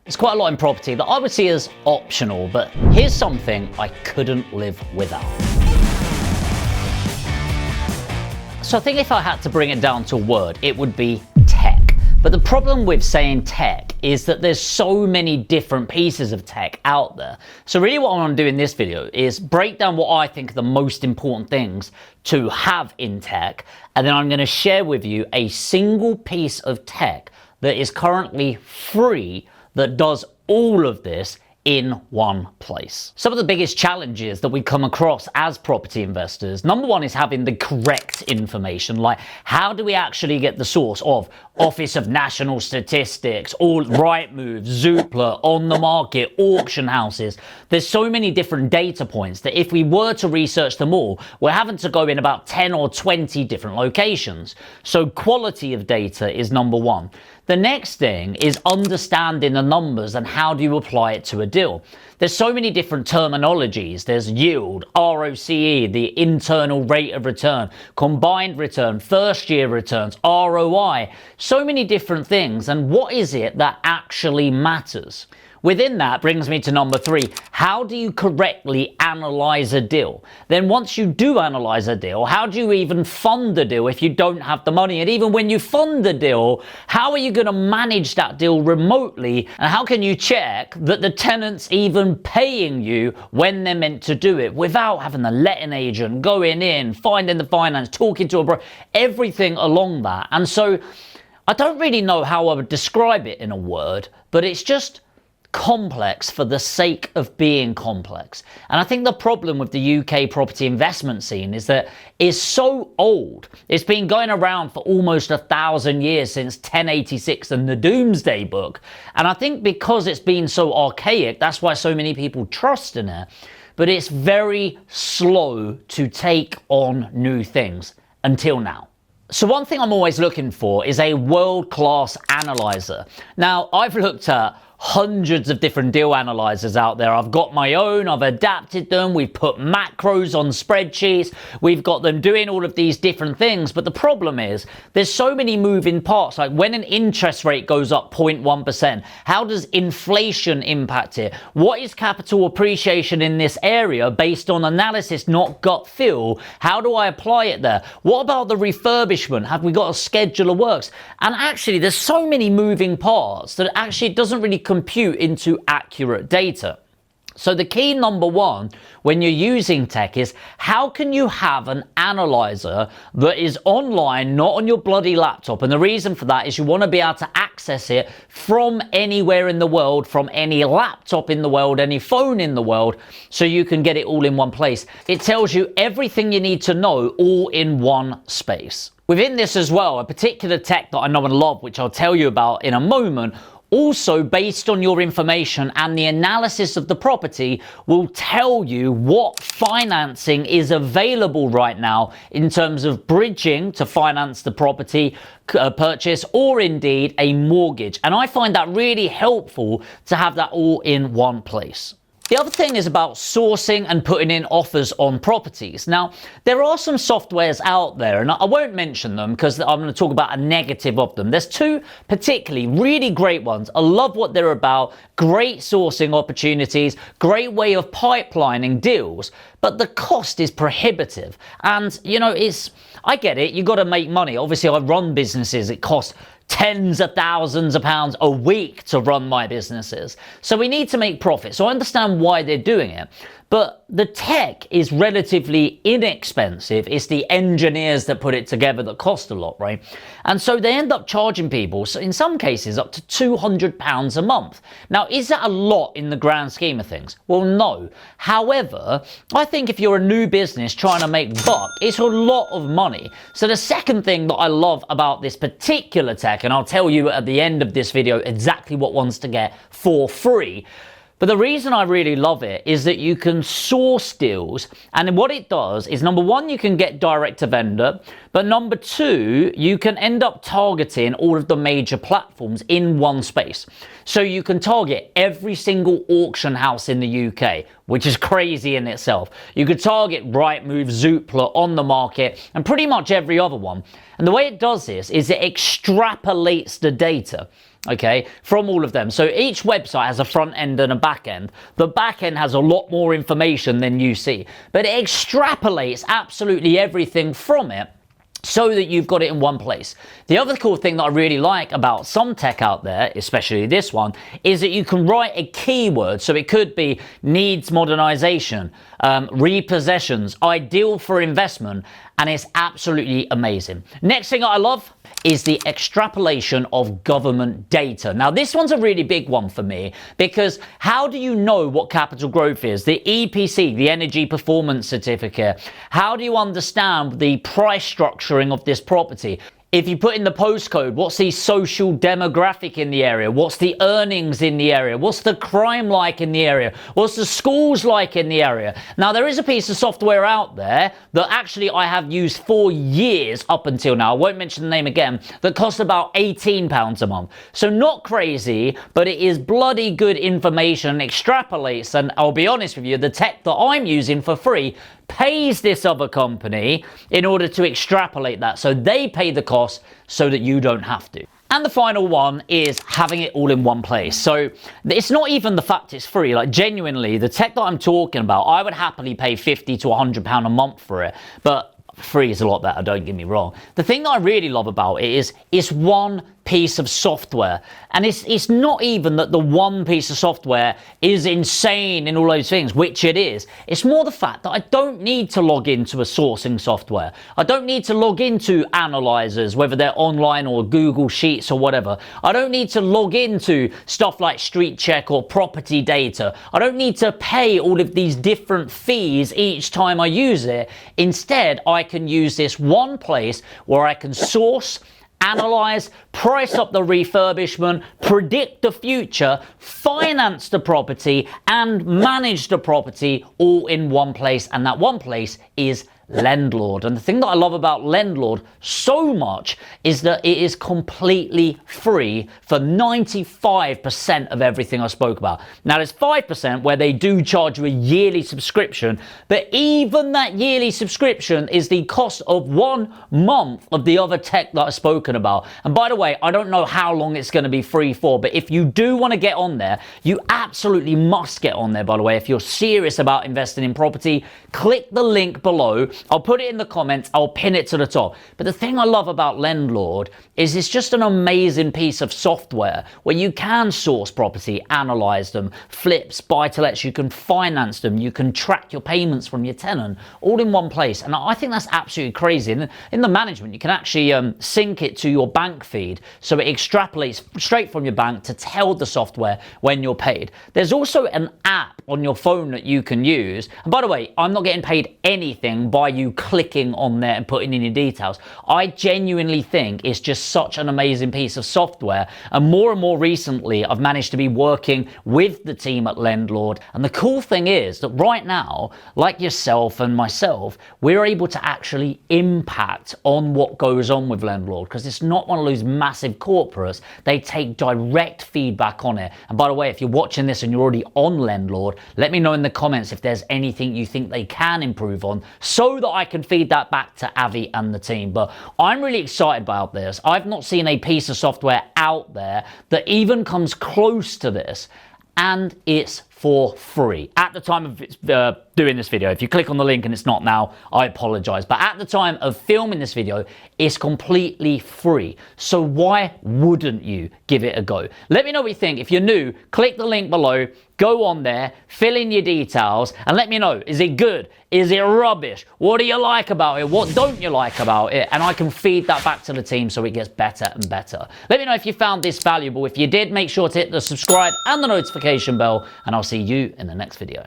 There's quite a lot in property that I would see as optional, but here's something I couldn't live without. So I think if I had to bring it down to a word, it would be tech. But the problem with saying tech is that there's so many different pieces of tech out there. So really what I want to do in this video is break down what I think are the most important things to have in tech, and then I'm going to share with you a single piece of tech that is currently free that does all of this in one place. Some of the biggest challenges that we come across as property investors, number one is having the correct information. Like, how do we actually get the source of Office of National Statistics, or Rightmove, Zoopla, On the Market, auction houses? There's so many different data points that if we were to research them all, we're having to go in about 10 or 20 different locations. So quality of data is number one. The next thing is understanding the numbers and how do you apply it to a deal. There's so many different terminologies. There's yield, ROCE, the internal rate of return, combined return, first year returns, ROI, so many different things. And what is it that actually matters? Within that brings me to number three. How do you correctly analyze a deal? Then once you do analyze a deal, how do you even fund the deal if you don't have the money? And even when you fund the deal, how are you going to manage that deal remotely? And how can you check that the tenant's even paying you when they're meant to do it without having the letting agent going in, finding the finance, talking to a broker, everything along that? And so I don't really know how I would describe it in a word, but it's just complex for the sake of being complex. And I think the problem with the UK property investment scene is that it's so old. It's been going around for almost 1,000 years, since 1086 and the Doomsday Book. And I think because it's been so archaic, that's why so many people trust in it. But it's very slow to take on new things until now. So one thing I'm always looking for is a world-class analyzer. Now, I've looked at hundreds of different deal analyzers out there. I've got my own, I've adapted them, we've put macros on spreadsheets, we've got them doing all of these different things. But the problem is there's so many moving parts. Like when an interest rate goes up 0.1%, how does inflation impact it? What is capital appreciation in this area based on analysis, not gut feel? How do I apply it there? What about the refurbishment? Have we got a schedule of works? And actually there's so many moving parts that actually it doesn't really compute into accurate data. So the key number one when you're using tech is, how can you have an analyzer that is online, not on your bloody laptop? And the reason for that is you want to be able to access it from anywhere in the world, from any laptop in the world, any phone in the world, so you can get it all in one place. It tells you everything you need to know all in one space. Within this as well, a particular tech that I know and love, which I'll tell you about in a moment, also based on your information and the analysis of the property, will tell you what financing is available right now in terms of bridging to finance the property purchase, or indeed a mortgage. And I find that really helpful to have that all in one place. The other thing is about sourcing and putting in offers on properties. Now, there are some softwares out there, and I won't mention them because I'm going to talk about a negative of them. There's two particularly really great ones. I love what they're about. Great sourcing opportunities, great way of pipelining deals, but the cost is prohibitive. And, you know, I get it. You've got to make money. Obviously, I run businesses. It costs tens of thousands of pounds a week to run my businesses. So we need to make profit. So I understand why they're doing it. But the tech is relatively inexpensive. It's the engineers that put it together that cost a lot, right? And so they end up charging people, so in some cases, up to £200 a month. Now, is that a lot in the grand scheme of things? Well, no. However, I think if you're a new business trying to make buck, it's a lot of money. So the second thing that I love about this particular tech, and I'll tell you at the end of this video exactly what ones to get for free, but the reason I really love it is that you can source deals, and what it does is, number one, you can get direct to vendor, but number two, you can end up targeting all of the major platforms in one space. So you can target every single auction house in the UK, which is crazy in itself. You could target Rightmove, Zoopla, On the Market, and pretty much every other one. And the way it does this is it extrapolates the data. okay, from all of them. So each website has a front end and a back end. The back end has a lot more information than you see, but it extrapolates absolutely everything from it so that you've got it in one place. The other cool thing that I really like about some tech out there, especially this one, is that you can write a keyword. So it could be needs modernization, repossessions, ideal for investment, and it's absolutely amazing. Next thing I love is the extrapolation of government data. Now, this one's a really big one for me, because how do you know what capital growth is? The EPC, the Energy Performance Certificate. How do you understand the price structuring of this property? If you put in the postcode, what's the social demographic in the area? What's the earnings in the area? What's the crime like in the area? What's the schools like in the area? Now, there is a piece of software out there that actually I have used for years up until now. I won't mention the name again. That costs about £18 a month. So not crazy, but it is bloody good information, extrapolates. And I'll be honest with you, the tech that I'm using for free pays this other company in order to extrapolate that. So they pay the cost so that you don't have to. And the final one is having it all in one place. So it's not even the fact it's free. Like, genuinely, the tech that I'm talking about, I would happily pay £50 to £100 a month for it. But free is a lot better, don't get me wrong. The thing that I really love about it is it's one piece of software, and it's not even that the one piece of software is insane in all those things, which it is. It's more the fact that I don't need to log into a sourcing software. I don't need to log into analyzers, whether they're online or Google Sheets or whatever. I don't need to log into stuff like Street Check or property data. I don't need to pay all of these different fees each time I use it. Instead, I can use this one place where I can source, analyze, price up the refurbishment, predict the future, finance the property, and manage the property all in one place. And that one place is Lendlord. And the thing that I love about Lendlord so much is that it is completely free for 95% of everything I spoke about. Now, there's 5% where they do charge you a yearly subscription, but even that yearly subscription is the cost of 1 month of the other tech that I've spoken about. And by the way, I don't know how long it's going to be free for, but if you do want to get on there, you absolutely must get on there, by the way. If you're serious about investing in property, click the link below. I'll put it in the comments. I'll pin it to the top. But the thing I love about Lendlord is it's just an amazing piece of software where you can source property, analyze them, flips, buy-to-lets. You can finance them. You can track your payments from your tenant all in one place. And I think that's absolutely crazy. And in the management, you can actually sync it to your bank feed, so it extrapolates straight from your bank to tell the software when you're paid. There's also an app on your phone that you can use. And by the way, I'm not getting paid anything by you clicking on there and putting in your details. I genuinely think it's just such an amazing piece of software. And more recently, I've managed to be working with the team at Lendlord. And the cool thing is that right now, like yourself and myself, we're able to actually impact on what goes on with Lendlord, because it's not one of those massive corporates. They take direct feedback on it. And by the way, if you're watching this and you're already on Lendlord, let me know in the comments if there's anything you think they can improve on, so that I can feed that back to Avi and the team. But I'm really excited about this. I've not seen a piece of software out there that even comes close to this, and it's for free. At the time of doing this video, if you click on the link and it's not now, I apologize. But at the time of filming this video, it's completely free. So why wouldn't you give it a go? Let me know what you think. If you're new, click the link below, go on there, fill in your details, and let me know, is it good? Is it rubbish? What do you like about it? What don't you like about it? And I can feed that back to the team so it gets better and better. Let me know if you found this valuable. If you did, make sure to hit the subscribe and the notification bell, and I'll see you in the next video.